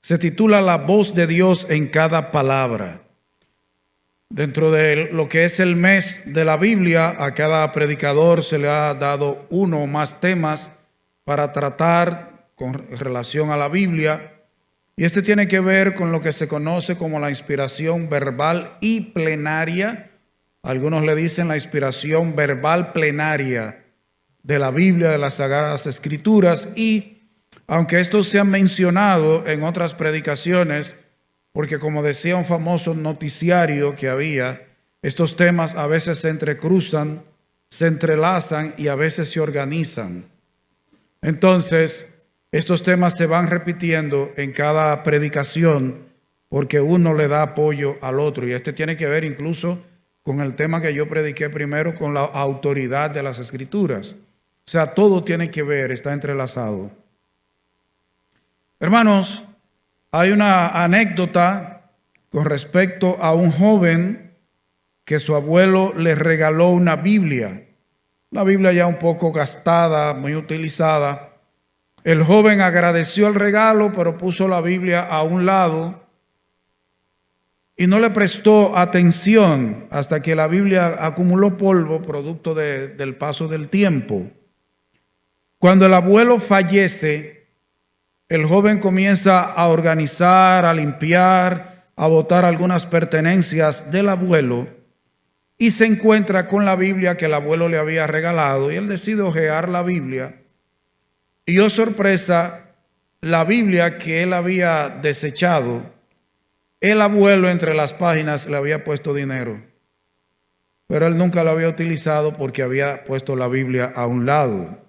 se titula La voz de Dios en cada palabra. Dentro de lo que es el mes de la Biblia, a cada predicador se le ha dado uno o más temas para tratar con relación a la Biblia. Y este tiene que ver con lo que se conoce como la inspiración verbal y plenaria. Algunos le dicen la inspiración verbal plenaria de la Biblia, de las Sagradas Escrituras. Y aunque estos se han mencionado en otras predicaciones, porque como decía un famoso noticiario que había, estos temas a veces se entrecruzan, se entrelazan y a veces se organizan. Entonces, estos temas se van repitiendo en cada predicación porque uno le da apoyo al otro. Y este tiene que ver incluso con el tema que yo prediqué primero, con la autoridad de las Escrituras. O sea, todo tiene que ver, está entrelazado. Hermanos, hay una anécdota con respecto a un joven que su abuelo le regaló una Biblia ya un poco gastada, muy utilizada. El joven agradeció el regalo, pero puso la Biblia a un lado y no le prestó atención hasta que la Biblia acumuló polvo, producto del paso del tiempo. Cuando el abuelo fallece, el joven comienza a organizar, a limpiar, a botar algunas pertenencias del abuelo y se encuentra con la Biblia que el abuelo le había regalado y él decide hojear la Biblia. Y oh sorpresa, la Biblia que él había desechado, el abuelo entre las páginas le había puesto dinero, pero él nunca lo había utilizado porque había puesto la Biblia a un lado.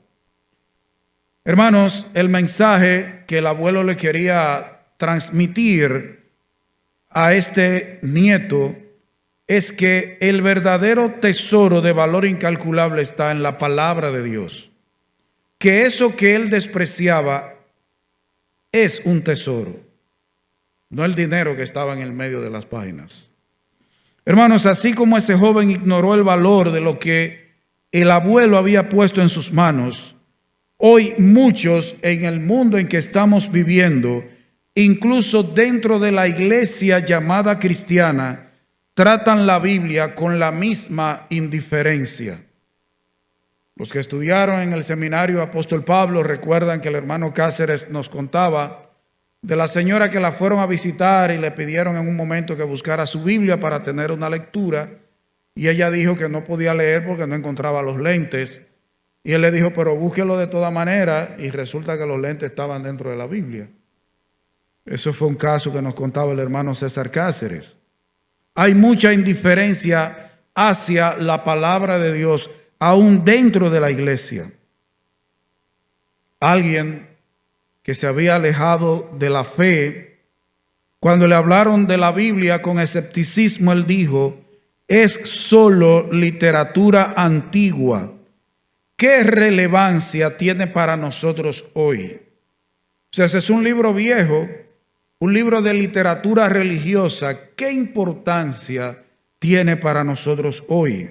Hermanos, el mensaje que el abuelo le quería transmitir a este nieto es que el verdadero tesoro de valor incalculable está en la palabra de Dios. Que eso que él despreciaba es un tesoro, no el dinero que estaba en el medio de las páginas. Hermanos, así como ese joven ignoró el valor de lo que el abuelo había puesto en sus manos, hoy muchos en el mundo en que estamos viviendo, incluso dentro de la iglesia llamada cristiana, tratan la Biblia con la misma indiferencia. Los que estudiaron en el seminario Apóstol Pablo recuerdan que el hermano Cáceres nos contaba de la señora que la fueron a visitar y le pidieron en un momento que buscara su Biblia para tener una lectura, y ella dijo que no podía leer porque no encontraba los lentes, y él le dijo, pero búsquelo de toda manera, y resulta que los lentes estaban dentro de la Biblia. Eso fue un caso que nos contaba el hermano César Cáceres. Hay mucha indiferencia hacia la palabra de Dios, aún dentro de la iglesia. Alguien que se había alejado de la fe, cuando le hablaron de la Biblia con escepticismo, él dijo, es solo literatura antigua. ¿Qué relevancia tiene para nosotros hoy? O sea, ese es un libro viejo, un libro de literatura religiosa. ¿Qué importancia tiene para nosotros hoy?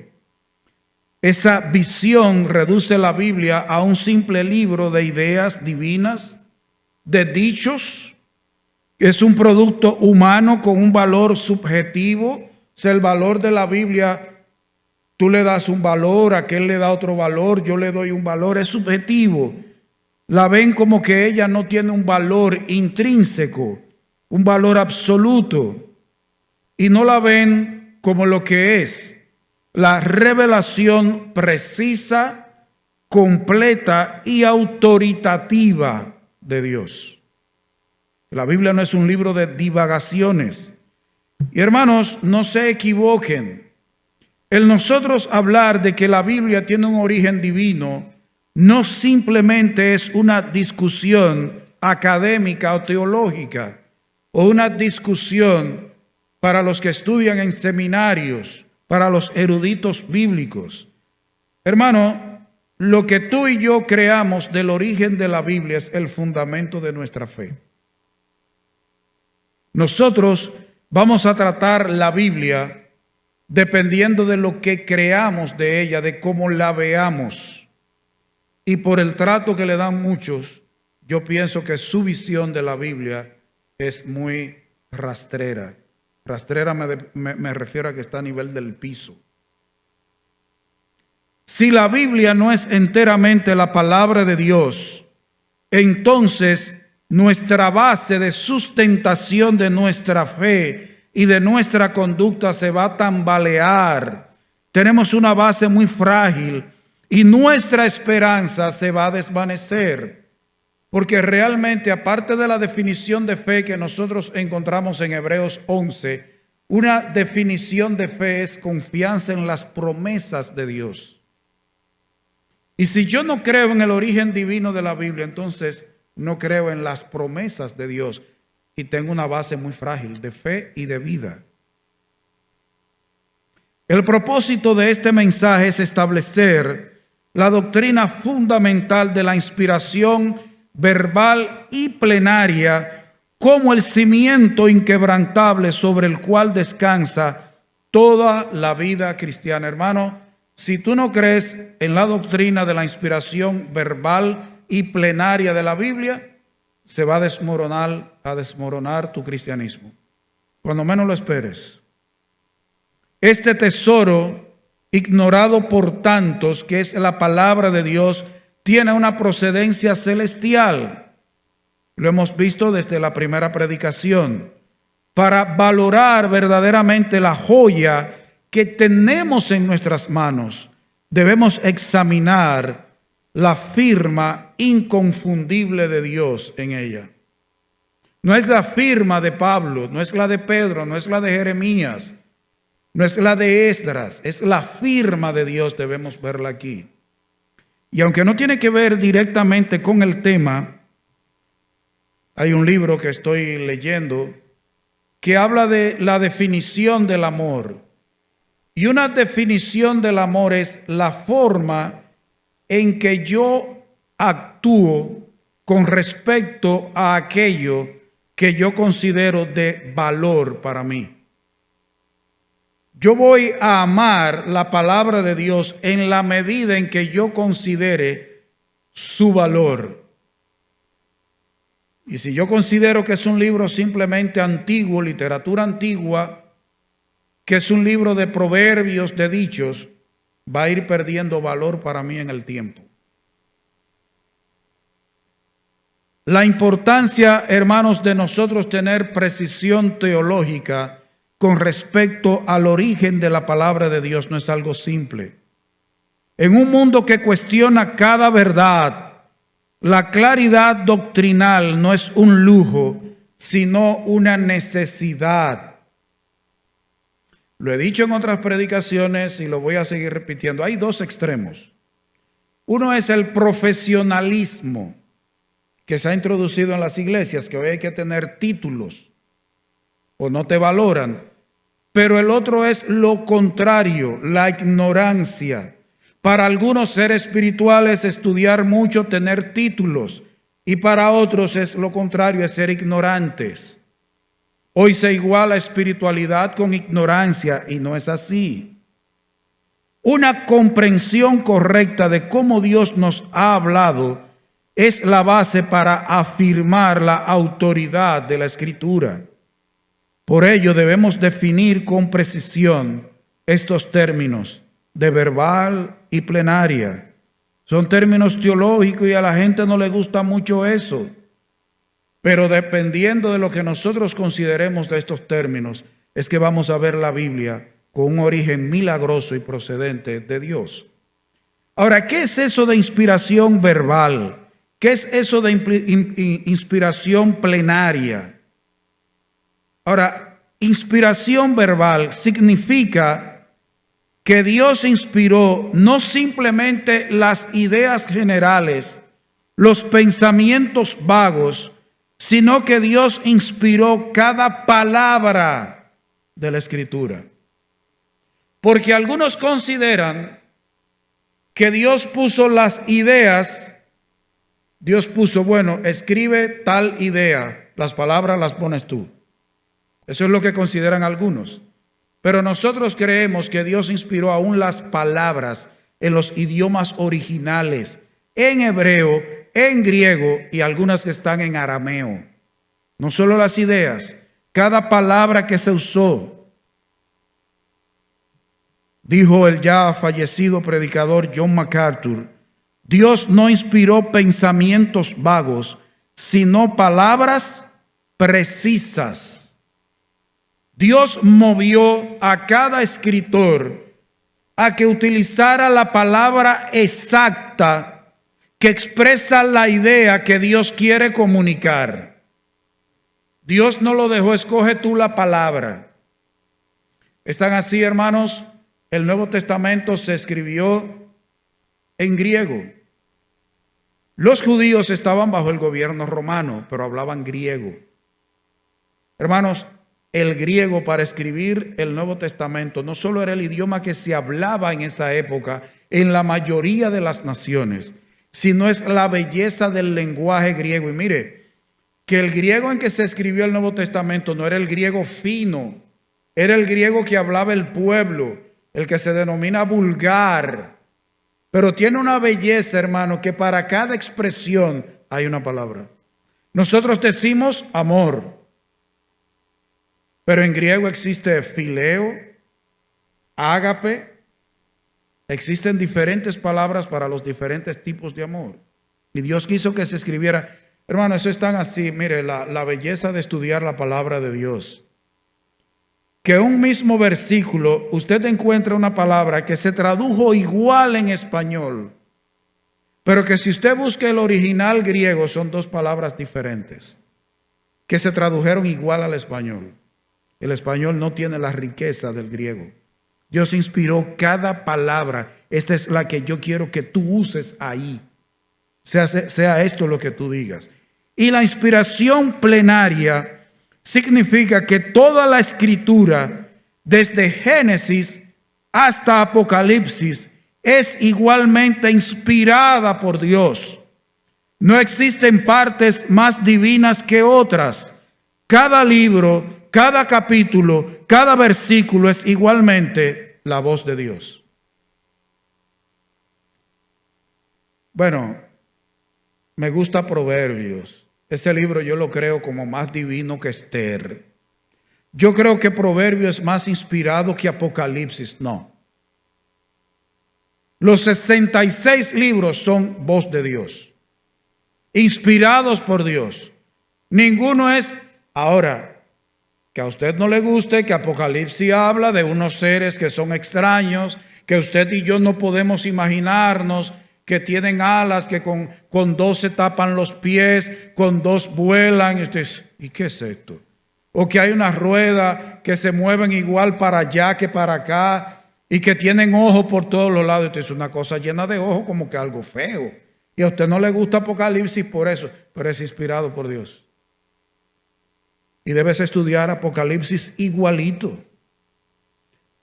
Esa visión reduce la Biblia a un simple libro de ideas divinas, de dichos. Es un producto humano con un valor subjetivo. O sea, el valor de la Biblia, tú le das un valor, aquel le da otro valor, yo le doy un valor, es subjetivo. La ven como que ella no tiene un valor intrínseco, un valor absoluto, y no la ven como lo que es la revelación precisa, completa y autoritativa de Dios. La Biblia no es un libro de divagaciones. Y hermanos, no se equivoquen. El nosotros hablar de que la Biblia tiene un origen divino no simplemente es una discusión académica o teológica o una discusión para los que estudian en seminarios, para los eruditos bíblicos. Hermano, lo que tú y yo creamos del origen de la Biblia es el fundamento de nuestra fe. Nosotros vamos a tratar la Biblia dependiendo de lo que creamos de ella, de cómo la veamos. Y por el trato que le dan muchos, yo pienso que su visión de la Biblia es muy rastrera. Rastrera me refiero a que está a nivel del piso. Si la Biblia no es enteramente la palabra de Dios, entonces nuestra base de sustentación de nuestra fe y de nuestra conducta se va a tambalear. Tenemos una base muy frágil y nuestra esperanza se va a desvanecer. Porque realmente, aparte de la definición de fe que nosotros encontramos en Hebreos 11, una definición de fe es confianza en las promesas de Dios. Y si yo no creo en el origen divino de la Biblia, entonces no creo en las promesas de Dios y tengo una base muy frágil de fe y de vida. El propósito de este mensaje es establecer la doctrina fundamental de la inspiración verbal y plenaria como el cimiento inquebrantable sobre el cual descansa toda la vida cristiana. Hermano, si tú no crees en la doctrina de la inspiración verbal y plenaria de la Biblia, se va a desmoronar tu cristianismo. Cuando menos lo esperes. Este tesoro, ignorado por tantos, que es la palabra de Dios, tiene una procedencia celestial. Lo hemos visto desde la primera predicación. Para valorar verdaderamente la joya que tenemos en nuestras manos, debemos examinar la firma inconfundible de Dios en ella. No es la firma de Pablo, no es la de Pedro, no es la de Jeremías, no es la de Esdras, es la firma de Dios, debemos verla aquí. Y aunque no tiene que ver directamente con el tema, hay un libro que estoy leyendo que habla de la definición del amor. Y una definición del amor es la forma en que yo actúo con respecto a aquello que yo considero de valor para mí. Yo voy a amar la palabra de Dios en la medida en que yo considere su valor. Y si yo considero que es un libro simplemente antiguo, literatura antigua, que es un libro de proverbios, de dichos, va a ir perdiendo valor para mí en el tiempo. La importancia, hermanos, de nosotros tener precisión teológica con respecto al origen de la palabra de Dios no es algo simple. En un mundo que cuestiona cada verdad, la claridad doctrinal no es un lujo, sino una necesidad. Lo he dicho en otras predicaciones y lo voy a seguir repitiendo. Hay dos extremos. Uno es el profesionalismo que se ha introducido en las iglesias, que hoy hay que tener títulos o no te valoran. Pero el otro es lo contrario, la ignorancia. Para algunos seres espirituales estudiar mucho, tener títulos, y para otros es lo contrario, es ser ignorantes. Hoy se iguala espiritualidad con ignorancia y no es así. Una comprensión correcta de cómo Dios nos ha hablado es la base para afirmar la autoridad de la Escritura. Por ello debemos definir con precisión estos términos de verbal y plenaria. Son términos teológicos y a la gente no le gusta mucho eso. Pero dependiendo de lo que nosotros consideremos de estos términos, es que vamos a ver la Biblia con un origen milagroso y procedente de Dios. Ahora, ¿qué es eso de inspiración verbal? ¿Qué es eso de inspiración plenaria? Ahora, inspiración verbal significa que Dios inspiró no simplemente las ideas generales, los pensamientos vagos, sino que Dios inspiró cada palabra de la Escritura. Porque algunos consideran que Dios puso las ideas, Dios puso, bueno, escribe tal idea, las palabras las pones tú. Eso es lo que consideran algunos. Pero nosotros creemos que Dios inspiró aún las palabras en los idiomas originales, en hebreo, en griego y algunas que están en arameo. no solo las ideas, cada palabra que se usó. Dijo el ya fallecido predicador John MacArthur, Dios no inspiró pensamientos vagos, sino palabras precisas. Dios movió a cada escritor a que utilizara la palabra exacta que expresa la idea que Dios quiere comunicar. Dios no lo dejó, escoge tú la palabra. Están así, hermanos, el Nuevo Testamento se escribió en griego. Los judíos estaban bajo el gobierno romano, pero hablaban griego. Hermanos, el griego para escribir el Nuevo Testamento no solo era el idioma que se hablaba en esa época en la mayoría de las naciones, sino es la belleza del lenguaje griego. Y mire, que el griego en que se escribió el Nuevo Testamento no era el griego fino, era el griego que hablaba el pueblo, el que se denomina vulgar. Pero tiene una belleza, hermano, que para cada expresión hay una palabra. Nosotros decimos amor, pero en griego existe fileo, ágape. Existen diferentes palabras para los diferentes tipos de amor. Y Dios quiso que se escribiera. Hermano, eso es tan así. Mire, la belleza de estudiar la palabra de Dios. Que un mismo versículo, usted encuentra una palabra que se tradujo igual en español, pero que si usted busca el original griego son dos palabras diferentes, que se tradujeron igual al español. El español no tiene la riqueza del griego. Dios inspiró cada palabra. Esta es la que yo quiero que tú uses ahí. Sea esto lo que tú digas. Y la inspiración plenaria significa que toda la escritura, desde Génesis hasta Apocalipsis, es igualmente inspirada por Dios. No existen partes más divinas que otras. Cada libro, cada capítulo, cada versículo es igualmente la voz de Dios. Bueno, me gusta Proverbios. Ese libro yo lo creo como más divino que Esther. Yo creo que Proverbios es más inspirado que Apocalipsis. No. Los 66 libros son voz de Dios, inspirados por Dios. Ninguno es, ahora, que a usted no le guste, que Apocalipsis habla de unos seres que son extraños, que usted y yo no podemos imaginarnos, que tienen alas, que con dos se tapan los pies, con dos vuelan. ¿Y qué es esto? O que hay una rueda que se mueven igual para allá que para acá y que tienen ojos por todos los lados. Esto es una cosa llena de ojos, como que algo feo. Y a usted no le gusta Apocalipsis por eso, pero es inspirado por Dios. Y debes estudiar Apocalipsis igualito.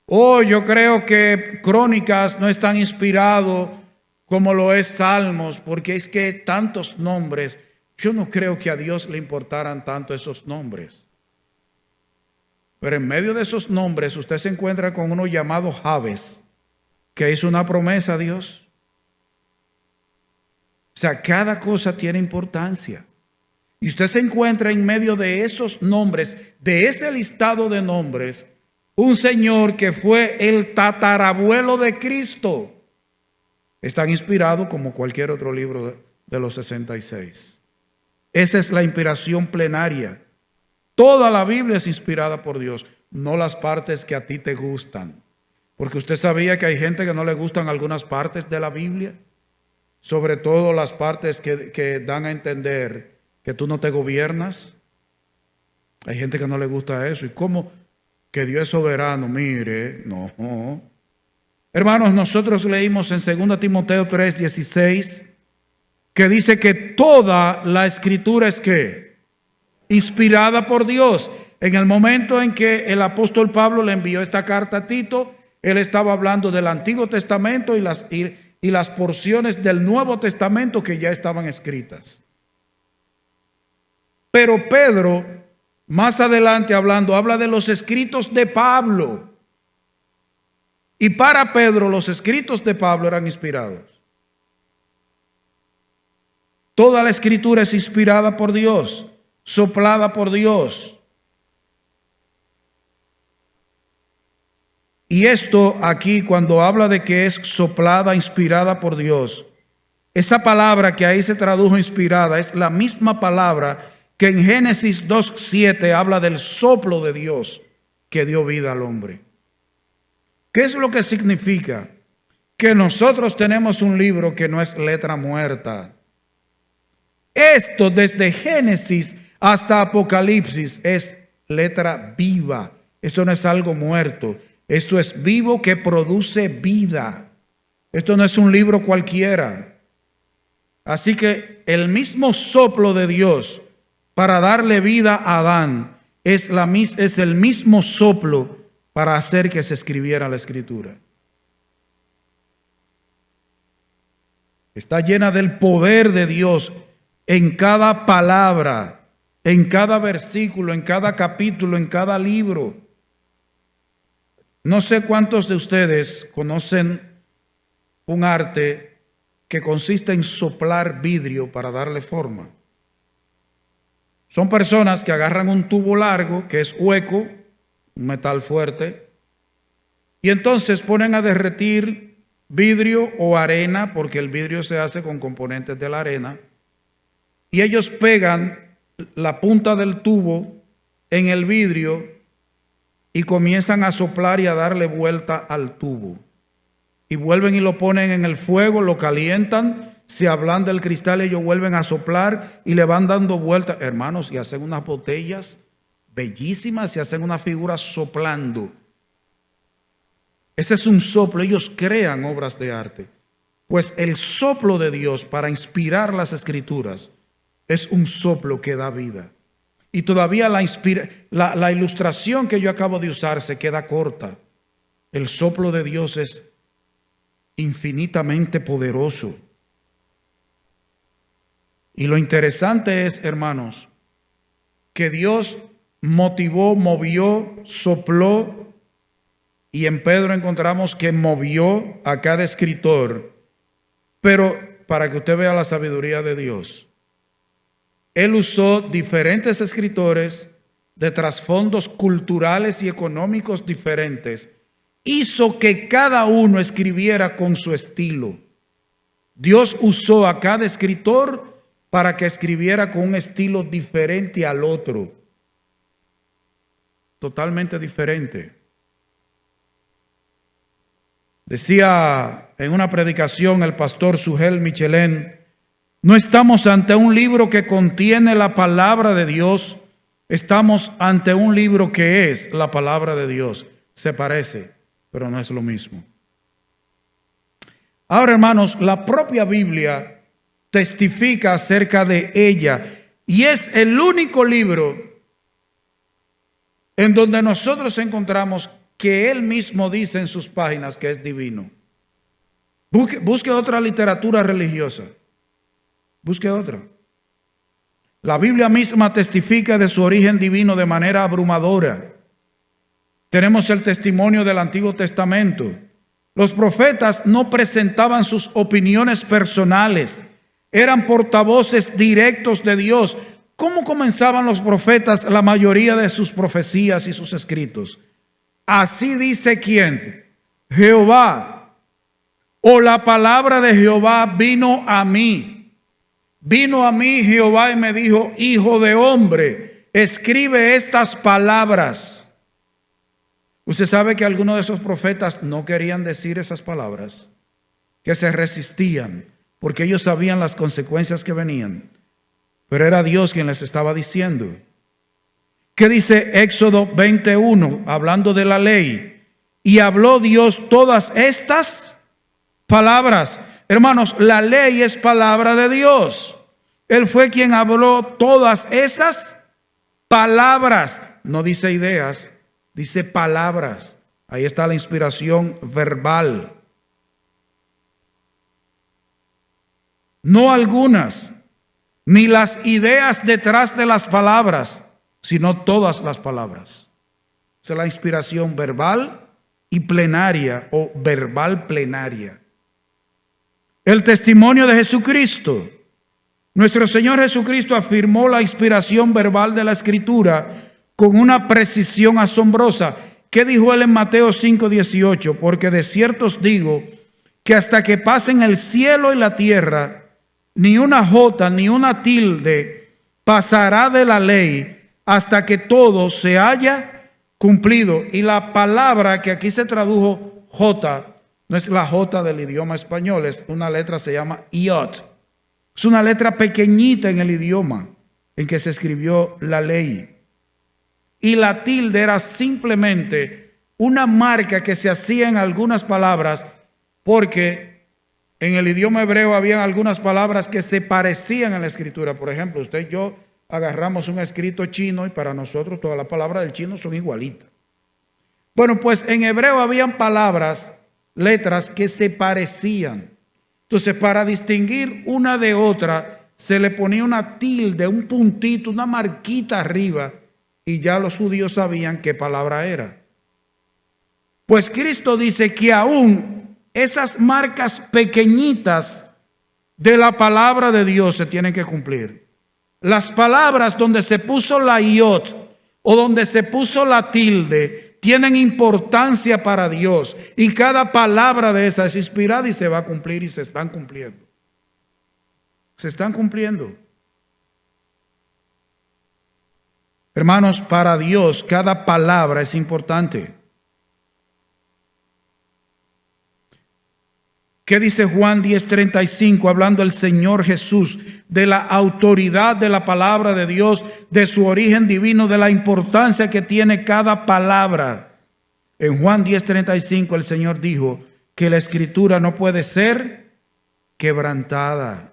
Yo creo que Crónicas no es tan inspirado como lo es Salmos, porque es que tantos nombres, yo no creo que a Dios le importaran tanto esos nombres. Pero en medio de esos nombres usted se encuentra con uno llamado Jabes, que hizo una promesa a Dios. O sea, cada cosa tiene importancia. Y usted se encuentra en medio de esos nombres, de ese listado de nombres, un señor que fue el tatarabuelo de Cristo. Es tan inspirado como cualquier otro libro de los 66. Esa es la inspiración plenaria. Toda la Biblia es inspirada por Dios, no las partes que a ti te gustan. Porque usted sabía que hay gente que no le gustan algunas partes de la Biblia, sobre todo las partes que dan a entender que tú no te gobiernas. Hay gente que no le gusta eso. ¿Y cómo que Dios es soberano? Mire, no. Hermanos, nosotros leímos en 2 Timoteo 3:16 que dice que toda la escritura es ¿qué? Inspirada por Dios. En el momento en que el apóstol Pablo le envió esta carta a Tito, él estaba hablando del Antiguo Testamento y las porciones del Nuevo Testamento que ya estaban escritas. Pero Pedro, más adelante habla de los escritos de Pablo. Y para Pedro los escritos de Pablo eran inspirados. Toda la escritura es inspirada por Dios. soplada por Dios. Y esto aquí, cuando habla de que es soplada, inspirada por Dios, esa palabra que ahí se tradujo inspirada es la misma palabra que en Génesis 2:7 habla del soplo de Dios que dio vida al hombre. ¿Qué es lo que significa? Que nosotros tenemos un libro que no es letra muerta. Esto desde Génesis hasta Apocalipsis es letra viva. Esto no es algo muerto. Esto es vivo que produce vida. Esto no es un libro cualquiera. Así que el mismo soplo de Dios para darle vida a Adán es el mismo soplo para hacer que se escribiera la Escritura. Está llena del poder de Dios en cada palabra, en cada versículo, en cada capítulo, en cada libro. No sé cuántos de ustedes conocen un arte que consiste en soplar vidrio para darle forma. Son personas que agarran un tubo largo que es hueco, un metal fuerte, y entonces ponen a derretir vidrio o arena, porque el vidrio se hace con componentes de la arena, y ellos pegan la punta del tubo en el vidrio y comienzan a soplar y a darle vuelta al tubo. Y vuelven y lo ponen en el fuego, lo calientan, se ablanda el cristal, ellos vuelven a soplar y le van dando vueltas, hermanos, y hacen unas botellas bellísimas y hacen una figura soplando. Ese es un soplo, ellos crean obras de arte. Pues el soplo de Dios para inspirar las Escrituras es un soplo que da vida. Y todavía la ilustración que yo acabo de usar se queda corta. El soplo de Dios es infinitamente poderoso. Y lo interesante es, hermanos, que Dios motivó, movió, sopló, y en Pedro encontramos que movió a cada escritor, pero para que usted vea la sabiduría de Dios, Él usó diferentes escritores de trasfondos culturales y económicos diferentes, hizo que cada uno escribiera con su estilo. Dios usó a cada escritor para que escribiera con un estilo diferente al otro, totalmente diferente. Decía en una predicación el pastor Sugel Michelén: no estamos ante un libro que contiene la palabra de Dios, estamos ante un libro que es la palabra de Dios. Se parece, pero no es lo mismo. Ahora, hermanos, la propia Biblia testifica acerca de ella y es el único libro en donde nosotros encontramos que Él mismo dice en sus páginas que es divino. Busque otra literatura religiosa. Busque otra. La Biblia misma testifica de su origen divino de manera abrumadora. Tenemos el testimonio del Antiguo Testamento. Los profetas no presentaban sus opiniones personales, eran portavoces directos de Dios. ¿Cómo comenzaban los profetas la mayoría de sus profecías y sus escritos? Así dice ¿quién? Jehová. O la palabra de Jehová vino a mí. Vino a mí Jehová y me dijo: hijo de hombre, escribe estas palabras. Usted sabe que algunos de esos profetas no querían decir esas palabras, que se resistían, porque ellos sabían las consecuencias que venían. Pero era Dios quien les estaba diciendo. ¿Qué dice Éxodo 21, hablando de la ley? Y habló Dios todas estas palabras. Hermanos, la ley es palabra de Dios. Él fue quien habló todas esas palabras. No dice ideas, dice palabras. Ahí está la inspiración verbal. No algunas, ni las ideas detrás de las palabras, sino todas las palabras. Esa es la inspiración verbal y plenaria o verbal plenaria. El testimonio de Jesucristo. Nuestro Señor Jesucristo afirmó la inspiración verbal de la Escritura con una precisión asombrosa. ¿Qué dijo él en Mateo 5:18? Porque de cierto os digo que hasta que pasen el cielo y la tierra, ni una jota ni una tilde pasará de la ley hasta que todo se haya cumplido. Y la palabra que aquí se tradujo jota, no es la jota del idioma español, es una letra, se llama iot. Es una letra pequeñita en el idioma en que se escribió la ley. Y la tilde era simplemente una marca que se hacía en algunas palabras, porque en el idioma hebreo habían algunas palabras que se parecían a la escritura. Por ejemplo, usted y yo agarramos un escrito chino y para nosotros todas las palabras del chino son igualitas. Bueno, pues en hebreo habían palabras, letras que se parecían. Entonces, para distinguir una de otra, se le ponía una tilde, un puntito, una marquita arriba, y ya los judíos sabían qué palabra era. Pues Cristo dice que aún esas marcas pequeñitas de la palabra de Dios se tienen que cumplir. Las palabras donde se puso la iot o donde se puso la tilde tienen importancia para Dios, y cada palabra de esa es inspirada y se va a cumplir, y se están cumpliendo. Se están cumpliendo. Hermanos, para Dios cada palabra es importante. ¿Qué dice Juan 10:35? Hablando el Señor Jesús de la autoridad de la palabra de Dios, de su origen divino, de la importancia que tiene cada palabra. En Juan 10:35 el Señor dijo que la Escritura no puede ser quebrantada.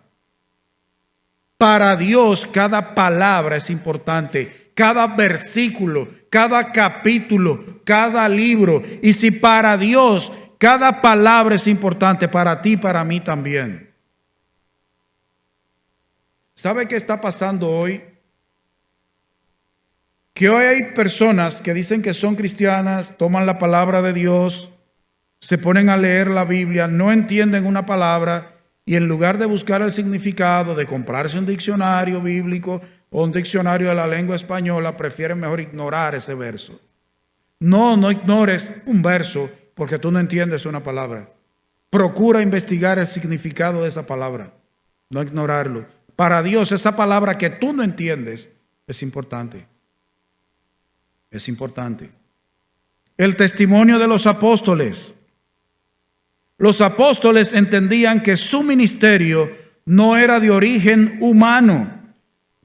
Para Dios cada palabra es importante, cada versículo, cada capítulo, cada libro. Y si para Dios cada palabra es importante, para ti y para mí también. ¿Sabe qué está pasando hoy? Que hoy hay personas que dicen que son cristianas, toman la palabra de Dios, se ponen a leer la Biblia, no entienden una palabra, y en lugar de buscar el significado, de comprarse un diccionario bíblico o un diccionario de la lengua española, prefieren mejor ignorar ese verso. No ignores un verso porque tú no entiendes una palabra. Procura investigar el significado de esa palabra, no ignorarlo. Para Dios esa palabra que tú no entiendes es importante. Es importante. El testimonio de los apóstoles. Los apóstoles entendían que su ministerio no era de origen humano.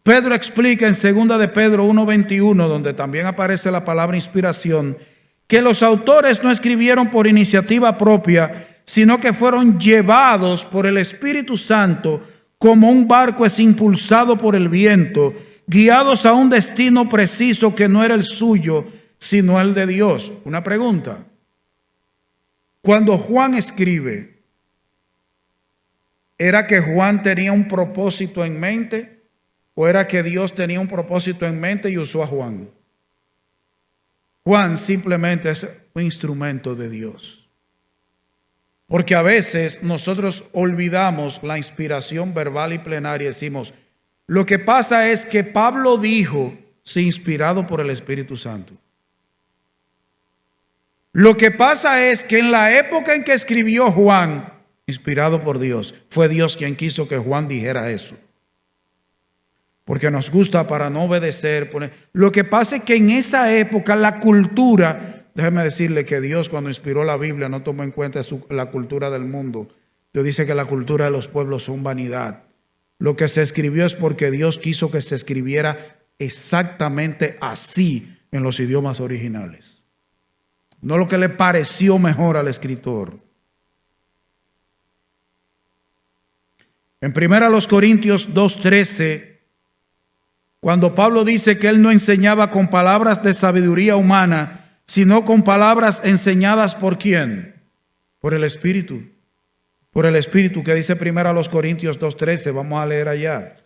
Pedro explica en 2 de Pedro 1:21, donde también aparece la palabra inspiración, que los autores no escribieron por iniciativa propia, sino que fueron llevados por el Espíritu Santo como un barco es impulsado por el viento, guiados a un destino preciso que no era el suyo, sino el de Dios. Una pregunta. Cuando Juan escribe, ¿era que Juan tenía un propósito en mente o era que Dios tenía un propósito en mente y usó a Juan? Juan simplemente es un instrumento de Dios. Porque a veces nosotros olvidamos la inspiración verbal y plenaria y decimos, lo que pasa es que Pablo dijo, sí, inspirado por el Espíritu Santo. Lo que pasa es que en la época en que escribió Juan, inspirado por Dios, fue Dios quien quiso que Juan dijera eso. Porque nos gusta para no obedecer. Lo que pasa es que en esa época la cultura, déjeme decirle que Dios cuando inspiró la Biblia no tomó en cuenta la cultura del mundo. Dios dice que la cultura de los pueblos son vanidad. Lo que se escribió es porque Dios quiso que se escribiera exactamente así en los idiomas originales. No lo que le pareció mejor al escritor. En 1 Corintios 2:13, cuando Pablo dice que él no enseñaba con palabras de sabiduría humana, sino con palabras enseñadas ¿por quién? Por el Espíritu. Por el Espíritu, que dice 1 Corintios 2:13, vamos a leer allá.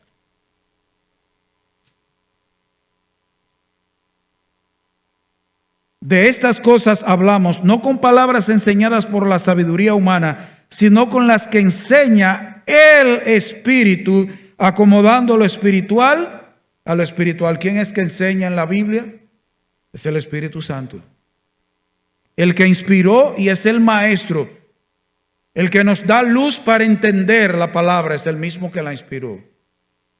De estas cosas hablamos, no con palabras enseñadas por la sabiduría humana, sino con las que enseña el Espíritu, acomodando lo espiritual a lo espiritual. ¿Quién es que enseña en la Biblia? Es el Espíritu Santo. El que inspiró y es el maestro. El que nos da luz para entender la palabra es el mismo que la inspiró.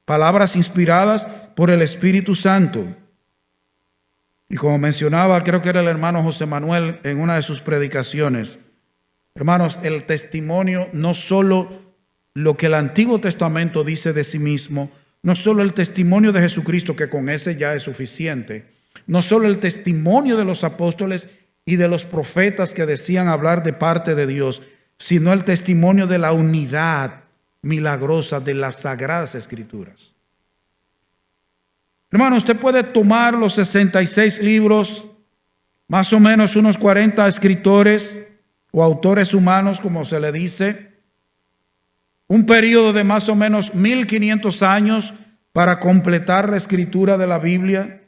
Palabras inspiradas por el Espíritu Santo. Y como mencionaba, creo que era el hermano José Manuel en una de sus predicaciones. Hermanos, el testimonio, no solo lo que el Antiguo Testamento dice de sí mismo, no solo el testimonio de Jesucristo, que con ese ya es suficiente, no solo el testimonio de los apóstoles y de los profetas que decían hablar de parte de Dios, sino el testimonio de la unidad milagrosa de las Sagradas Escrituras. Hermano, usted puede tomar los 66 libros, más o menos unos 40 escritores o autores humanos, como se le dice, un periodo de más o menos 1500 años para completar la escritura de la Biblia,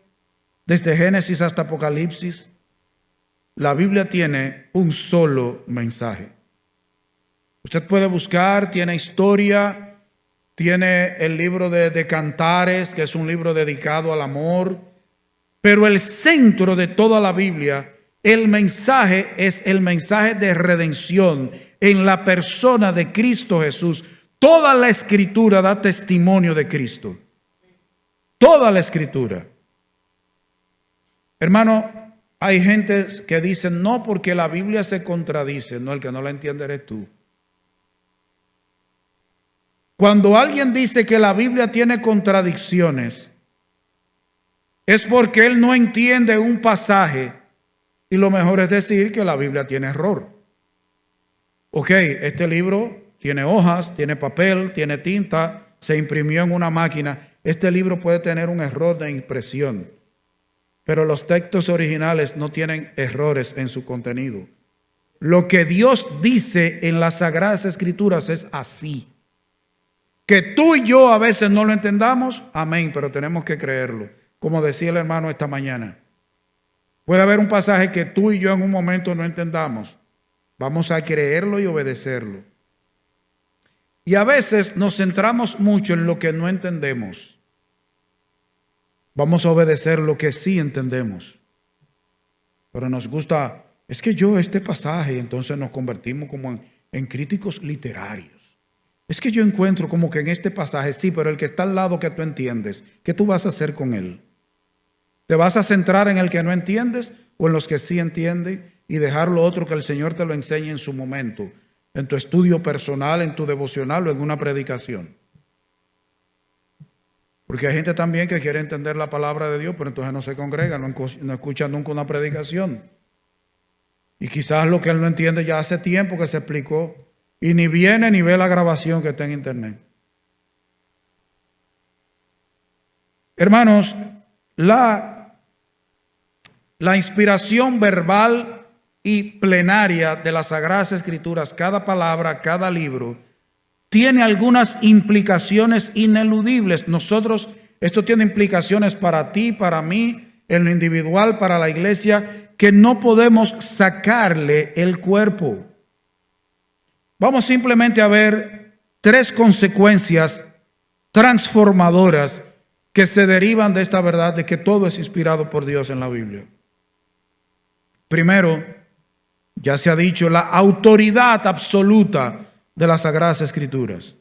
desde Génesis hasta Apocalipsis. La Biblia tiene un solo mensaje. Usted puede buscar, tiene historia, tiene el libro de Cantares, que es un libro dedicado al amor, pero el centro de toda la Biblia, el mensaje es el mensaje de redención en la persona de Cristo Jesús. Toda la Escritura da testimonio de Cristo. Toda la Escritura. Hermano, hay gente que dicen, no, porque la Biblia se contradice. No, el que no la entiende eres tú. Cuando alguien dice que la Biblia tiene contradicciones, es porque él no entiende un pasaje y lo mejor es decir que la Biblia tiene error. Ok, este libro tiene hojas, tiene papel, tiene tinta, se imprimió en una máquina. Este libro puede tener un error de impresión, pero los textos originales no tienen errores en su contenido. Lo que Dios dice en las Sagradas Escrituras es así. Que tú y yo a veces no lo entendamos, amén, pero tenemos que creerlo. Como decía el hermano esta mañana. Puede haber un pasaje que tú y yo en un momento no entendamos. Vamos a creerlo y obedecerlo. Y a veces nos centramos mucho en lo que no entendemos. Vamos a obedecer lo que sí entendemos. Pero nos gusta, es que yo este pasaje, entonces nos convertimos como en críticos literarios. Es que yo encuentro como que en este pasaje, sí, pero el que está al lado que tú entiendes, ¿qué tú vas a hacer con él? ¿Te vas a centrar en el que no entiendes o en los que sí entienden y dejar lo otro que el Señor te lo enseñe en su momento, en tu estudio personal, en tu devocional o en una predicación? Porque hay gente también que quiere entender la palabra de Dios, pero entonces no se congrega, no escucha nunca una predicación. Y quizás lo que él no entiende ya hace tiempo que se explicó. Y ni viene ni ve la grabación que está en internet. Hermanos, la inspiración verbal y plenaria de las Sagradas Escrituras, cada palabra, cada libro, tiene algunas implicaciones ineludibles. Esto tiene implicaciones para ti, para mí, en lo individual, para la iglesia, que no podemos sacarle el cuerpo. Vamos simplemente a ver 3 consecuencias transformadoras que se derivan de esta verdad de que todo es inspirado por Dios en la Biblia. Primero, ya se ha dicho, la autoridad absoluta de las Sagradas Escrituras.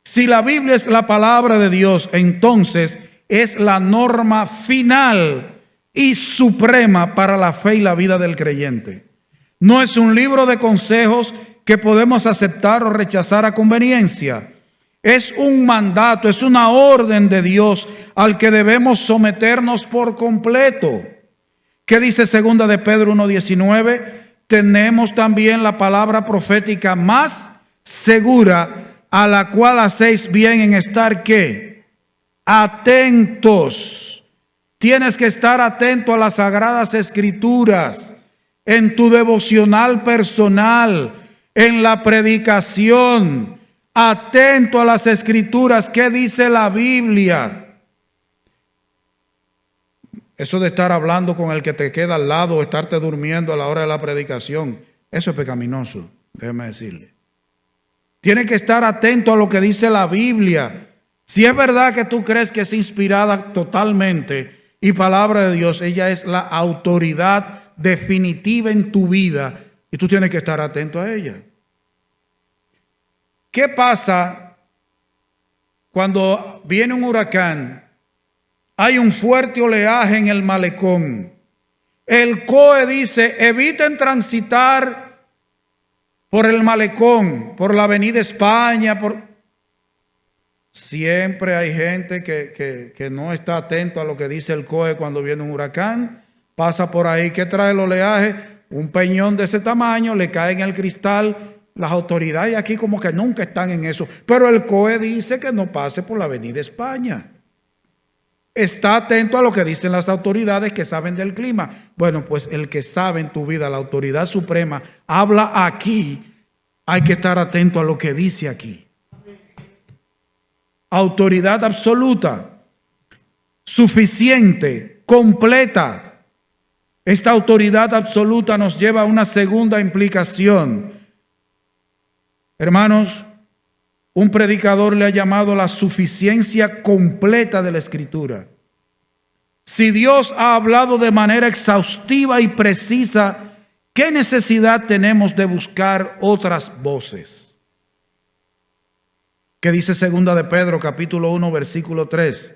Si la Biblia es la palabra de Dios, entonces es la norma final y suprema para la fe y la vida del creyente. No es un libro de consejos que podemos aceptar o rechazar a conveniencia. Es un mandato, es una orden de Dios al que debemos someternos por completo. ¿Qué dice 2 de Pedro 1:19? Tenemos también la palabra profética más segura, a la cual hacéis bien en estar ¿qué? Atentos. Tienes que estar atento a las Sagradas Escrituras, en tu devocional personal, en la predicación, atento a las Escrituras. ¿Qué dice la Biblia? Eso de estar hablando con el que te queda al lado o estarte durmiendo a la hora de la predicación, eso es pecaminoso, déjeme decirle. Tiene que estar atento a lo que dice la Biblia. Si es verdad que tú crees que es inspirada totalmente y palabra de Dios, ella es la autoridad definitiva en tu vida y tú tienes que estar atento a ella. ¿Qué pasa cuando viene un huracán? Hay un fuerte oleaje en el malecón. El COE dice, eviten transitar por el malecón, por la avenida España. Siempre hay gente que no está atento a lo que dice el COE cuando viene un huracán. Pasa por ahí, ¿qué trae el oleaje? Un peñón de ese tamaño, le cae en el cristal. Las autoridades aquí como que nunca están en eso. Pero el COE dice que no pase por la avenida España. Está atento a lo que dicen las autoridades que saben del clima. Bueno, pues el que sabe en tu vida, la autoridad suprema, habla aquí. Hay que estar atento a lo que dice aquí. Autoridad absoluta, suficiente, completa. Esta autoridad absoluta nos lleva a una segunda implicación. Hermanos, un predicador le ha llamado la suficiencia completa de la Escritura. Si Dios ha hablado de manera exhaustiva y precisa, ¿qué necesidad tenemos de buscar otras voces? ¿Qué dice 2 de Pedro, capítulo 1, versículo 3?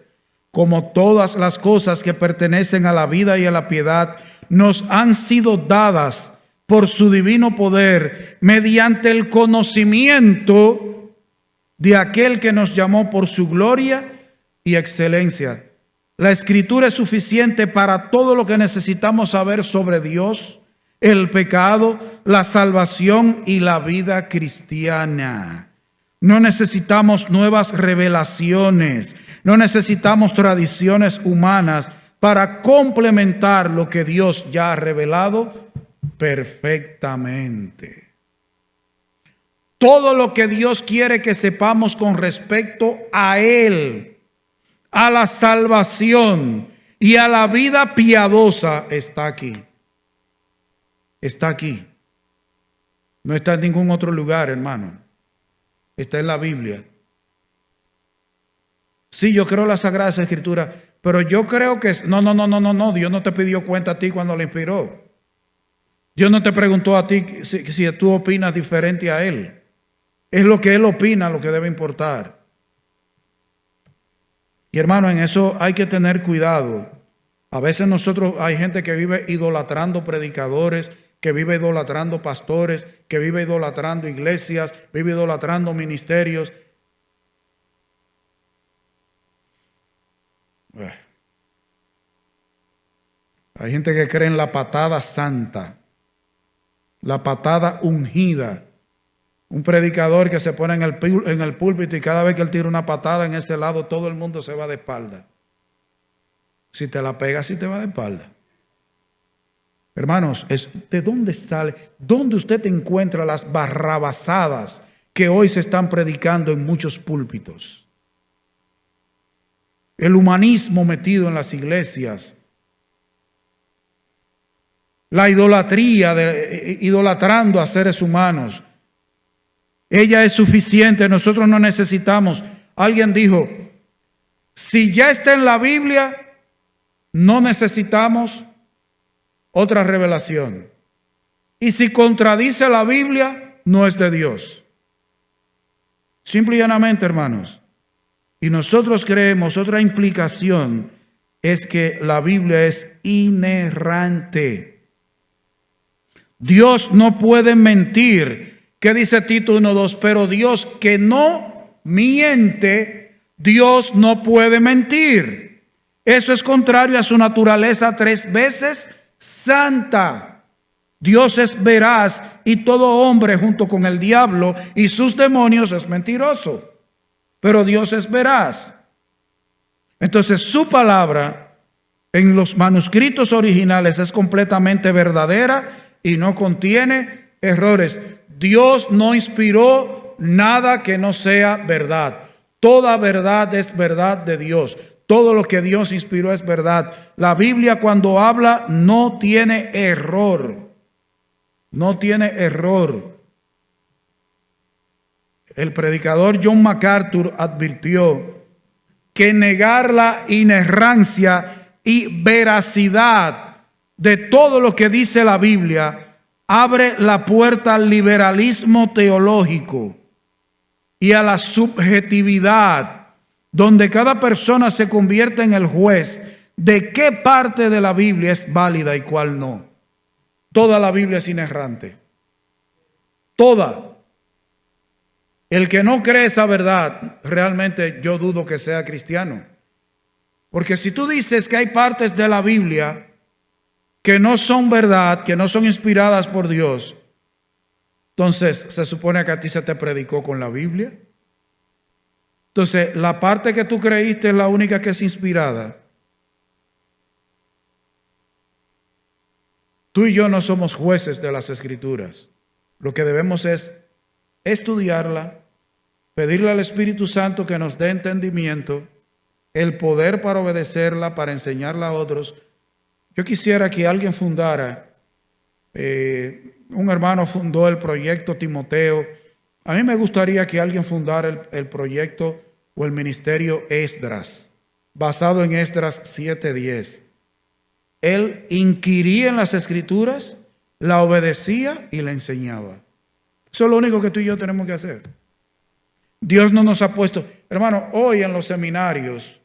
Como todas las cosas que pertenecen a la vida y a la piedad nos han sido dadas por su divino poder, mediante el conocimiento de aquel que nos llamó por su gloria y excelencia. La Escritura es suficiente para todo lo que necesitamos saber sobre Dios, el pecado, la salvación y la vida cristiana. No necesitamos nuevas revelaciones, no necesitamos tradiciones humanas para complementar lo que Dios ya ha revelado perfectamente. Todo lo que Dios quiere que sepamos con respecto a Él, a la salvación y a la vida piadosa está aquí. Está aquí. No está en ningún otro lugar, hermano. Está en la Biblia. Sí, yo creo en la Sagrada Escritura, pero yo creo que no. Dios no te pidió cuenta a ti cuando le inspiró. Dios no te preguntó a ti si tú opinas diferente a Él. Es lo que Él opina lo que debe importar. Y hermano, en eso hay que tener cuidado. A veces hay gente que vive idolatrando predicadores, que vive idolatrando pastores, que vive idolatrando iglesias, vive idolatrando ministerios. Hay gente que cree en la patada santa, la patada ungida. Un predicador que se pone en el púlpito y cada vez que él tira una patada en ese lado, todo el mundo se va de espalda. Si te la pegas, sí te va de espalda. Hermanos, ¿de dónde sale? ¿Dónde usted encuentra las barrabasadas que hoy se están predicando en muchos púlpitos? El humanismo metido en las iglesias. La idolatría, idolatrando a seres humanos. Ella es suficiente, nosotros no necesitamos. Alguien dijo, si ya está en la Biblia, no necesitamos otra revelación. Y si contradice la Biblia, no es de Dios. Simple y llanamente, hermanos. Y nosotros creemos, otra implicación es que la Biblia es inerrante. Dios no puede mentir. ¿Qué dice Tito 1:2? Pero Dios que no miente, Dios no puede mentir. Eso es contrario a su naturaleza 3 veces santa. Dios es veraz y todo hombre junto con el diablo y sus demonios es mentiroso. Pero Dios es veraz. Entonces su palabra en los manuscritos originales es completamente verdadera y no contiene errores. Dios no inspiró nada que no sea verdad. Toda verdad es verdad de Dios. Todo lo que Dios inspiró es verdad. La Biblia cuando habla no tiene error. No tiene error. El predicador John MacArthur advirtió que negar la inerrancia y veracidad de todo lo que dice la Biblia abre la puerta al liberalismo teológico y a la subjetividad, donde cada persona se convierte en el juez de qué parte de la Biblia es válida y cuál no. Toda la Biblia es inerrante. Toda. El que no cree esa verdad, realmente yo dudo que sea cristiano. Porque si tú dices que hay partes de la Biblia que no son verdad, que no son inspiradas por Dios, entonces se supone que a ti se te predicó con la Biblia. Entonces, la parte que tú creíste es la única que es inspirada. Tú y yo no somos jueces de las Escrituras. Lo que debemos es estudiarla, pedirle al Espíritu Santo que nos dé entendimiento, el poder para obedecerla, para enseñarla a otros. Yo quisiera que alguien fundara, un hermano fundó el proyecto Timoteo. A mí me gustaría que alguien fundara el proyecto o el ministerio Esdras, basado en Esdras 7:10. Él inquiría en las Escrituras, la obedecía y la enseñaba. Eso es lo único que tú y yo tenemos que hacer. Dios no nos ha puesto, hermano, hoy en los seminarios,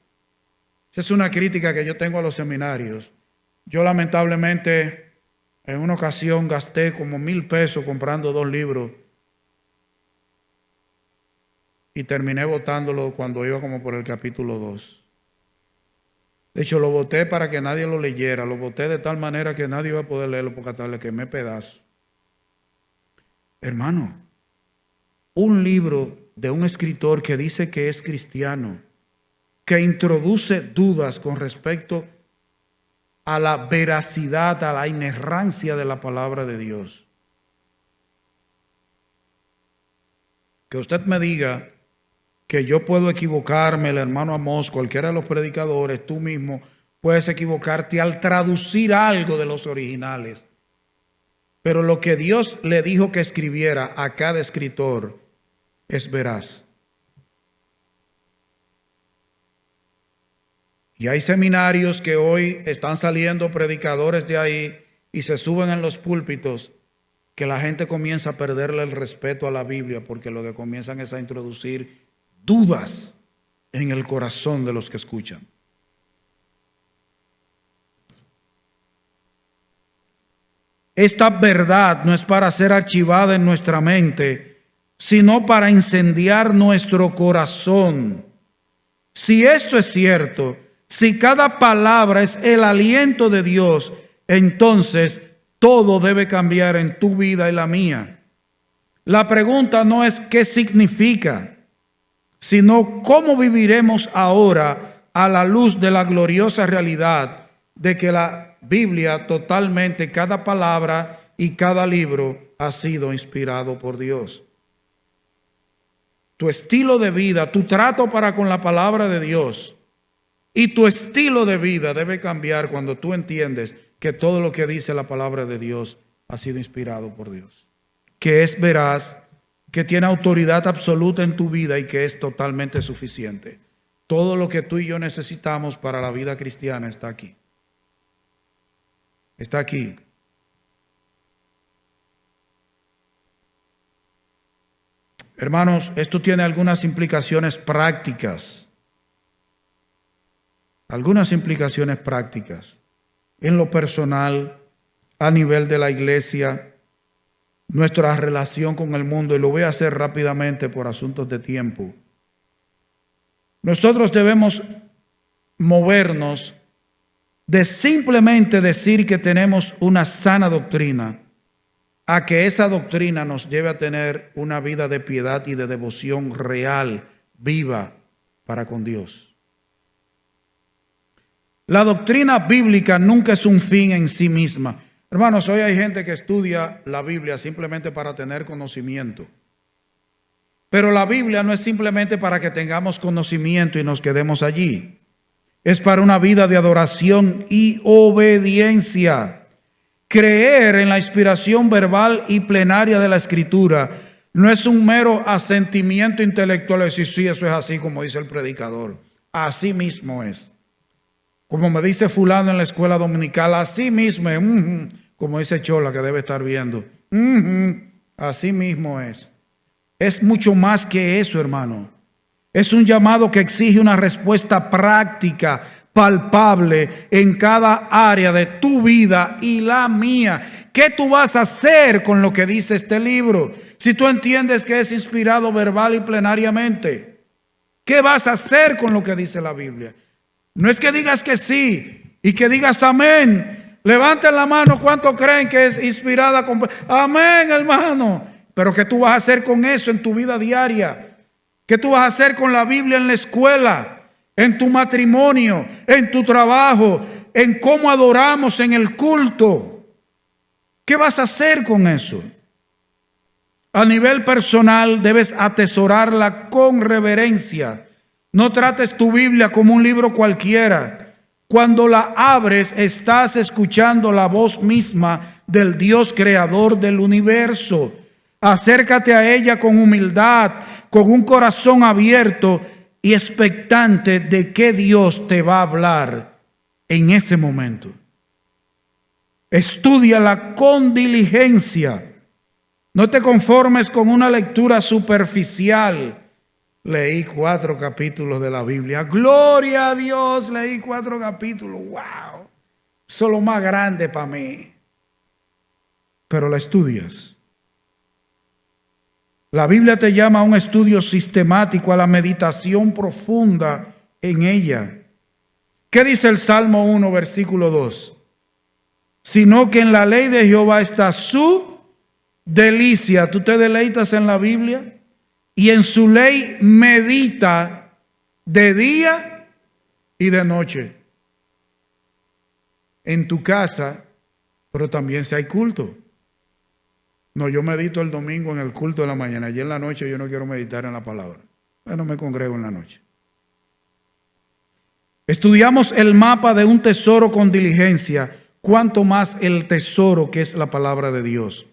esa es una crítica que yo tengo a los seminarios. Yo lamentablemente en una ocasión gasté como 1,000 pesos comprando 2 libros y terminé botándolo cuando iba como por el capítulo 2. De hecho, lo boté para que nadie lo leyera, lo boté de tal manera que nadie iba a poder leerlo porque hasta le quemé pedazos. Hermano, un libro de un escritor que dice que es cristiano, que introduce dudas con respecto a la veracidad, a la inerrancia de la palabra de Dios. Que usted me diga que yo puedo equivocarme, el hermano Amós, cualquiera de los predicadores, tú mismo puedes equivocarte al traducir algo de los originales. Pero lo que Dios le dijo que escribiera a cada escritor es veraz. Y hay seminarios que hoy están saliendo predicadores de ahí y se suben en los púlpitos que la gente comienza a perderle el respeto a la Biblia porque lo que comienzan es a introducir dudas en el corazón de los que escuchan. Esta verdad no es para ser archivada en nuestra mente, sino para incendiar nuestro corazón. Si esto es cierto, si cada palabra es el aliento de Dios, entonces todo debe cambiar en tu vida y la mía. La pregunta no es qué significa, sino cómo viviremos ahora a la luz de la gloriosa realidad de que la Biblia totalmente, cada palabra y cada libro ha sido inspirado por Dios. Tu estilo de vida, tu trato para con la palabra de Dios y tu estilo de vida debe cambiar cuando tú entiendes que todo lo que dice la palabra de Dios ha sido inspirado por Dios, que es veraz, que tiene autoridad absoluta en tu vida y que es totalmente suficiente. Todo lo que tú y yo necesitamos para la vida cristiana está aquí. Está aquí. Hermanos, esto tiene algunas implicaciones prácticas. Algunas implicaciones prácticas. En lo personal, a nivel de la iglesia, nuestra relación con el mundo, y lo voy a hacer rápidamente por asuntos de tiempo. Nosotros debemos movernos de simplemente decir que tenemos una sana doctrina, a que esa doctrina nos lleve a tener una vida de piedad y de devoción real, viva, para con Dios. La doctrina bíblica nunca es un fin en sí misma. Hermanos, hoy hay gente que estudia la Biblia simplemente para tener conocimiento. Pero la Biblia no es simplemente para que tengamos conocimiento y nos quedemos allí. Es para una vida de adoración y obediencia. Creer en la inspiración verbal y plenaria de la Escritura no es un mero asentimiento intelectual de decir, sí, eso es así como dice el predicador. Así mismo es. Como me dice fulano en la escuela dominical, así mismo es. Como dice Chola que debe estar viendo. Así mismo es. Es mucho más que eso, hermano. Es un llamado que exige una respuesta práctica, palpable en cada área de tu vida y la mía. ¿Qué tú vas a hacer con lo que dice este libro? Si tú entiendes que es inspirado verbal y plenariamente, ¿qué vas a hacer con lo que dice la Biblia? No es que digas que sí y que digas amén. Levanten la mano, ¿cuántos creen que es inspirada? Amén, hermano. Pero ¿qué tú vas a hacer con eso en tu vida diaria? ¿Qué tú vas a hacer con la Biblia en la escuela, en tu matrimonio, en tu trabajo, en cómo adoramos en el culto? ¿Qué vas a hacer con eso? A nivel personal debes atesorarla con reverencia. No trates tu Biblia como un libro cualquiera. Cuando la abres, estás escuchando la voz misma del Dios creador del universo. Acércate a ella con humildad, con un corazón abierto y expectante de qué Dios te va a hablar en ese momento. Estúdiala con diligencia. No te conformes con una lectura superficial. Leí 4 capítulos de la Biblia. Gloria a Dios, leí 4 capítulos. ¡Wow! Eso es lo más grande para mí. Pero la estudias. La Biblia te llama a un estudio sistemático, a la meditación profunda en ella. ¿Qué dice el Salmo 1, versículo 2? Sino que en la ley de Jehová está su delicia. ¿Tú te deleitas en la Biblia? Y en su ley medita de día y de noche. En tu casa, pero también si hay culto. No, yo medito el domingo en el culto de la mañana. Ayer en la noche yo no quiero meditar en la palabra. Yo no me congrego en la noche. Estudiamos el mapa de un tesoro con diligencia, cuanto más el tesoro que es la palabra de Dios.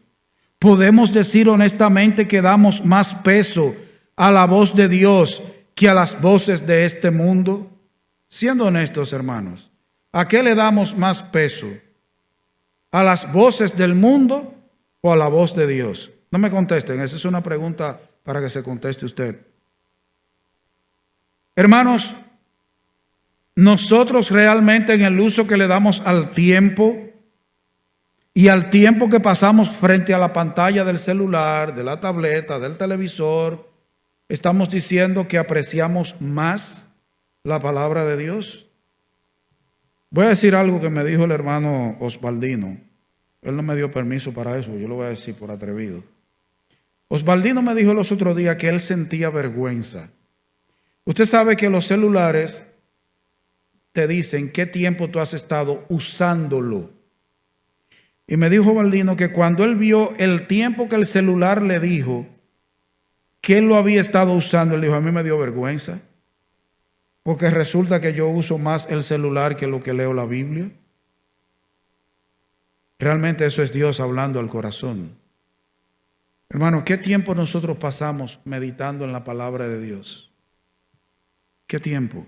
Podemos decir honestamente que damos más peso a la voz de Dios que a las voces de este mundo. Siendo honestos, hermanos, ¿a qué le damos más peso? ¿A las voces del mundo o a la voz de Dios? No me contesten, esa es una pregunta para que se conteste usted. Hermanos, nosotros realmente en el uso que le damos al tiempo y al tiempo que pasamos frente a la pantalla del celular, de la tableta, del televisor, estamos diciendo que apreciamos más la palabra de Dios. Voy a decir algo que me dijo el hermano Osvaldino. Él no me dio permiso para eso, yo lo voy a decir por atrevido. Osvaldino me dijo los otros días que él sentía vergüenza. Usted sabe que los celulares te dicen qué tiempo tú has estado usándolo. Y me dijo Osvaldino que cuando él vio el tiempo que el celular le dijo que él lo había estado usando, él dijo, a mí me dio vergüenza. Porque resulta que yo uso más el celular que lo que leo la Biblia. Realmente eso es Dios hablando al corazón. Hermano, ¿qué tiempo nosotros pasamos meditando en la palabra de Dios? ¿Qué tiempo?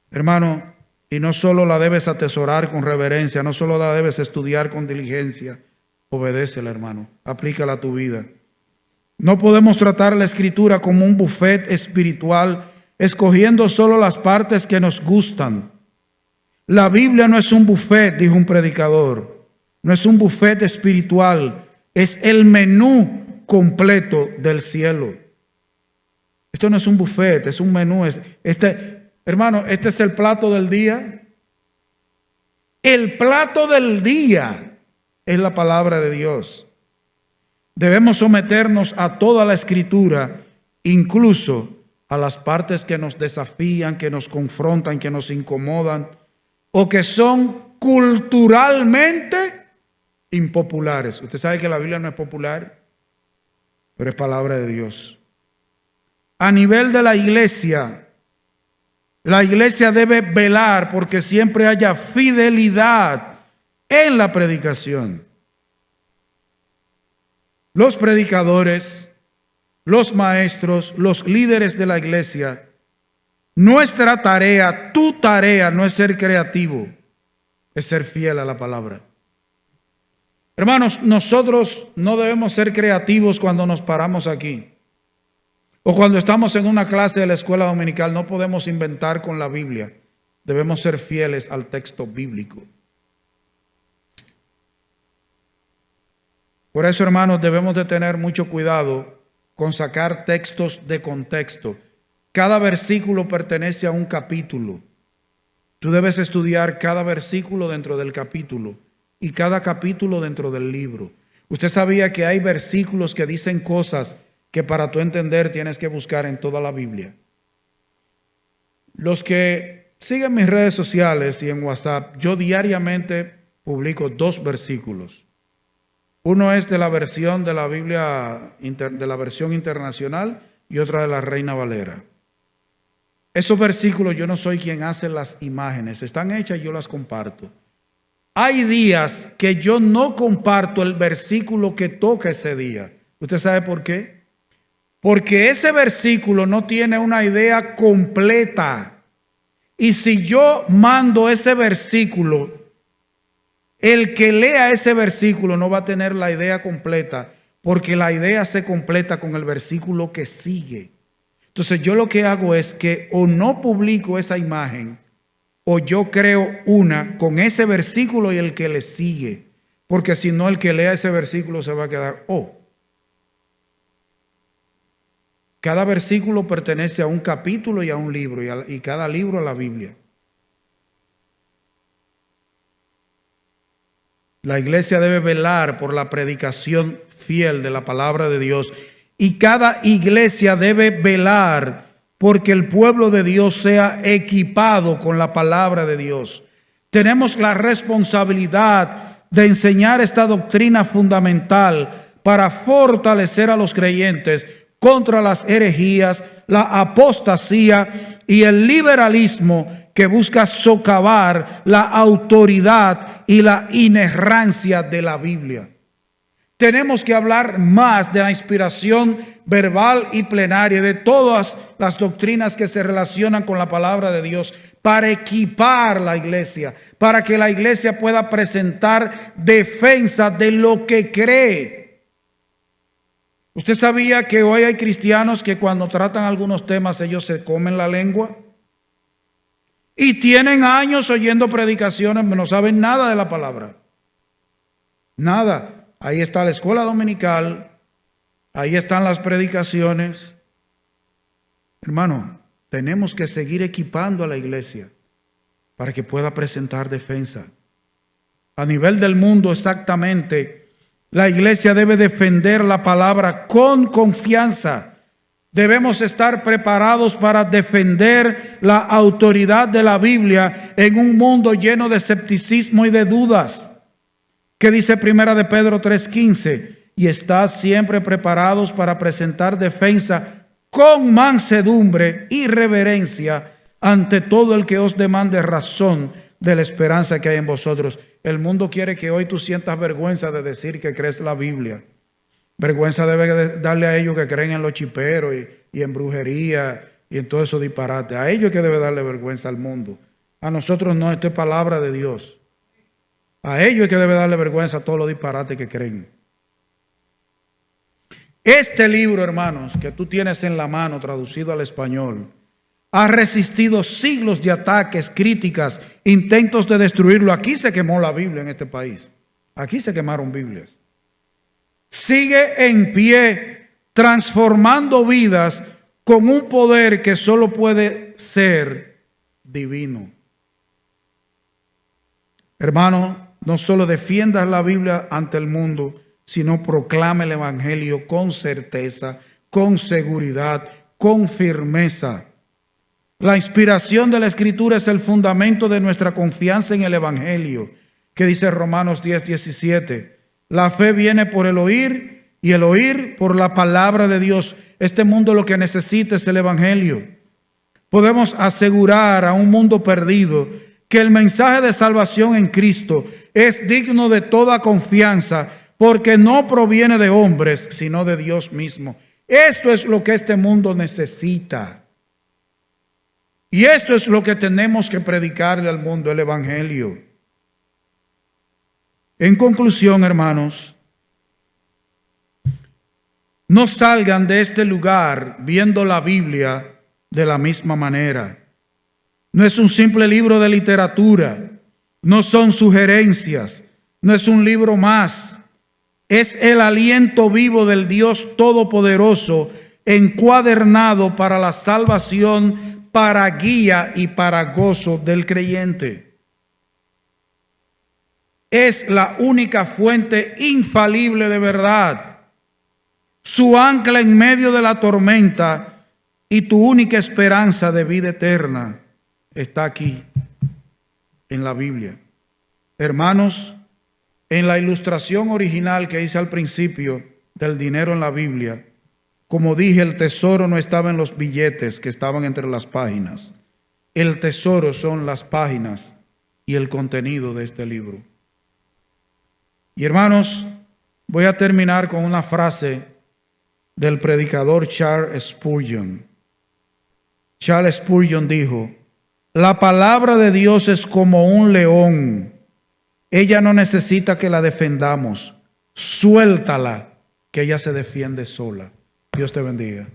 Hermano, y no solo la debes atesorar con reverencia, no solo la debes estudiar con diligencia, obedécela, hermano, aplícala a tu vida. No podemos tratar la Escritura como un buffet espiritual, escogiendo solo las partes que nos gustan. La Biblia no es un buffet, dijo un predicador. No es un buffet espiritual, es el menú completo del cielo. Esto no es un buffet, es un menú. Hermano, este es el plato del día. El plato del día es la palabra de Dios. Debemos someternos a toda la Escritura, incluso a las partes que nos desafían, que nos confrontan, que nos incomodan o que son culturalmente impopulares. Usted sabe que la Biblia no es popular, pero es palabra de Dios. A nivel de la iglesia debe velar porque siempre haya fidelidad en la predicación. Los predicadores, los maestros, los líderes de la iglesia Nuestra tarea, tu tarea, no es ser creativo, es ser fiel a la palabra. Hermanos, nosotros no debemos ser creativos cuando nos paramos aquí. O cuando estamos en una clase de la escuela dominical, no podemos inventar con la Biblia. Debemos ser fieles al texto bíblico. Por eso, hermanos, debemos de tener mucho cuidado con sacar textos de contexto. Cada versículo pertenece a un capítulo. Tú debes estudiar cada versículo dentro del capítulo y cada capítulo dentro del libro. Usted sabía que hay versículos que dicen cosas que para tú entender tienes que buscar en toda la Biblia. Los que siguen mis redes sociales y en WhatsApp, yo diariamente publico 2 versículos. Uno es de la versión de la Biblia, de la versión internacional, y otra de la Reina Valera. Esos versículos yo no soy quien hace las imágenes, están hechas y yo las comparto. Hay días que yo no comparto el versículo que toca ese día. ¿Usted sabe por qué? Porque ese versículo no tiene una idea completa. Y si yo mando ese versículo, el que lea ese versículo no va a tener la idea completa, porque la idea se completa con el versículo que sigue. Entonces yo lo que hago es que o no publico esa imagen, o yo creo una con ese versículo y el que le sigue, porque si no el que lea ese versículo se va a quedar, Cada versículo pertenece a un capítulo y a un libro, y cada libro a la Biblia. La iglesia debe velar por la predicación fiel de la palabra de Dios, y cada iglesia debe velar porque el pueblo de Dios sea equipado con la palabra de Dios. Tenemos la responsabilidad de enseñar esta doctrina fundamental para fortalecer a los creyentes contra las herejías, la apostasía y el liberalismo que busca socavar la autoridad y la inerrancia de la Biblia. Tenemos que hablar más de la inspiración verbal y plenaria, de todas las doctrinas que se relacionan con la palabra de Dios, para equipar la iglesia, para que la iglesia pueda presentar defensa de lo que cree. ¿Usted sabía que hoy hay cristianos que cuando tratan algunos temas ellos se comen la lengua? Y tienen años oyendo predicaciones, pero no saben nada de la palabra. Nada. Ahí está la escuela dominical, ahí están las predicaciones. Hermano, tenemos que seguir equipando a la iglesia para que pueda presentar defensa. A nivel del mundo exactamente, la iglesia debe defender la palabra con confianza. Debemos estar preparados para defender la autoridad de la Biblia en un mundo lleno de escepticismo y de dudas. ¿Qué dice Primera de Pedro 3:15? Y estad siempre preparados para presentar defensa con mansedumbre y reverencia ante todo el que os demande razón de la esperanza que hay en vosotros. El mundo quiere que hoy tú sientas vergüenza de decir que crees la Biblia. Vergüenza debe darle a ellos que creen en los chiperos y en brujería y en todo eso disparate. A ellos que debe darle vergüenza al mundo. A nosotros no, esto es palabra de Dios. A ellos es que debe darle vergüenza a todos los disparates que creen. Este libro, hermanos, que tú tienes en la mano, traducido al español, ha resistido siglos de ataques, críticas, intentos de destruirlo. Aquí se quemó la Biblia en este país. Aquí se quemaron Biblias. Sigue en pie, transformando vidas con un poder que solo puede ser divino. Hermano, no solo defiendas la Biblia ante el mundo, sino proclame el Evangelio con certeza, con seguridad, con firmeza. La inspiración de la Escritura es el fundamento de nuestra confianza en el Evangelio, que dice Romanos 10:17. La fe viene por el oír y el oír por la palabra de Dios. Este mundo lo que necesita es el Evangelio. Podemos asegurar a un mundo perdido que el mensaje de salvación en Cristo es digno de toda confianza porque no proviene de hombres, sino de Dios mismo. Esto es lo que este mundo necesita. Y esto es lo que tenemos que predicarle al mundo, el Evangelio. En conclusión, hermanos, no salgan de este lugar viendo la Biblia de la misma manera. No es un simple libro de literatura, no son sugerencias, no es un libro más. Es el aliento vivo del Dios Todopoderoso, encuadernado para la salvación, para guía y para gozo del creyente. Es la única fuente infalible de verdad, su ancla en medio de la tormenta y tu única esperanza de vida eterna está aquí, en la Biblia. Hermanos, en la ilustración original que hice al principio del dinero en la Biblia, como dije, el tesoro no estaba en los billetes que estaban entre las páginas. El tesoro son las páginas y el contenido de este libro. Y hermanos, voy a terminar con una frase del predicador Charles Spurgeon. Charles Spurgeon dijo: la palabra de Dios es como un león. Ella no necesita que la defendamos. Suéltala, que ella se defiende sola. Dios te bendiga.